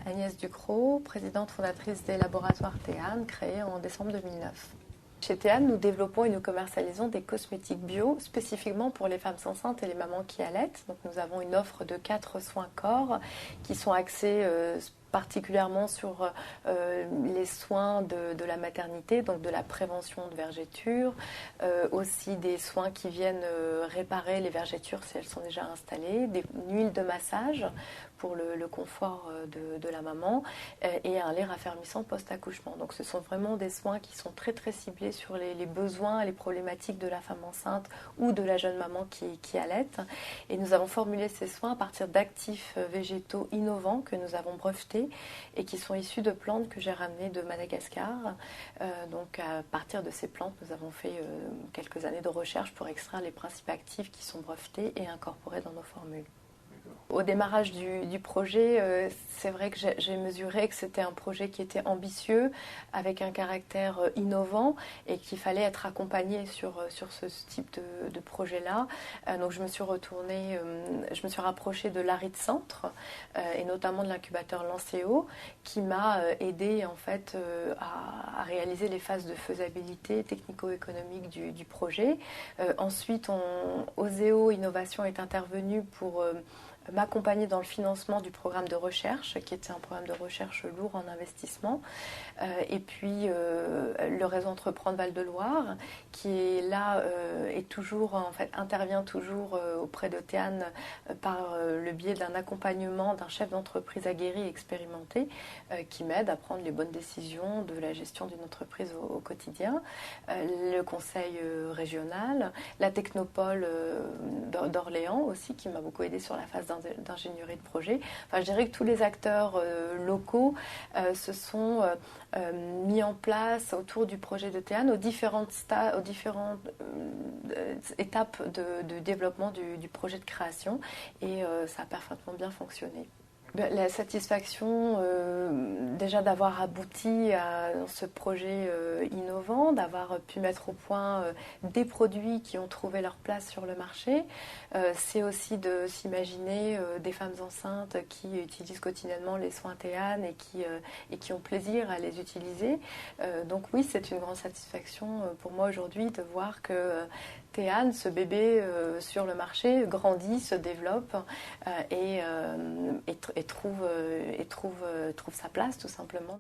Agnès Ducrot, présidente fondatrice des laboratoires Théane, créés en décembre 2009. Chez Théane, nous développons et nous commercialisons des cosmétiques bio spécifiquement pour les femmes enceintes et les mamans qui allaitent. Donc, nous avons une offre de 4 soins corps qui sont axés particulièrement sur les soins de la maternité, donc de la prévention de vergetures, aussi des soins qui viennent réparer les vergetures si elles sont déjà installées, une huile de massage pour le confort de la maman et un lait raffermissant post-accouchement. Donc ce sont vraiment des soins qui sont très très ciblés sur les besoins et les problématiques de la femme enceinte ou de la jeune maman qui allaite. Et nous avons formulé ces soins à partir d'actifs végétaux innovants que nous avons brevetés et qui sont issus de plantes que j'ai ramenées de Madagascar. Donc à partir de ces plantes, nous avons fait quelques années de recherche pour extraire les principes actifs qui sont brevetés et incorporés dans nos formules. Au démarrage du projet, c'est vrai que j'ai mesuré que c'était un projet qui était ambitieux, avec un caractère innovant et qu'il fallait être accompagné sur ce type de projet-là. Donc je me suis rapprochée de l'ARID Centre et notamment de l'incubateur Lancéo qui m'a aidé en fait à réaliser les phases de faisabilité technico-économique du projet. Ensuite, Oseo Innovation est intervenu pour m'accompagner dans le financement du programme de recherche, qui était un programme de recherche lourd en investissement. Et puis le réseau Entreprendre Val-de-Loire, qui est là et toujours, en fait, intervient toujours auprès de Théane par le biais d'un accompagnement d'un chef d'entreprise aguerri et expérimenté qui m'aide à prendre les bonnes décisions de la gestion d'une entreprise au quotidien. Le conseil régional, la Technopole d'Orléans aussi, qui m'a beaucoup aidé sur la phase d'ingénierie de projet. Enfin, je dirais que tous les acteurs locaux se sont mis en place autour du projet de Théane aux différentes étapes de développement du projet de création et ça a parfaitement bien fonctionné. La satisfaction déjà d'avoir abouti à ce projet innovant, d'avoir pu mettre au point des produits qui ont trouvé leur place sur le marché. C'est aussi de s'imaginer des femmes enceintes qui utilisent quotidiennement les soins Théane et qui ont plaisir à les utiliser. Donc oui, c'est une grande satisfaction pour moi aujourd'hui de voir que Théane, ce bébé sur le marché, grandit, se développe et trouve sa place tout simplement.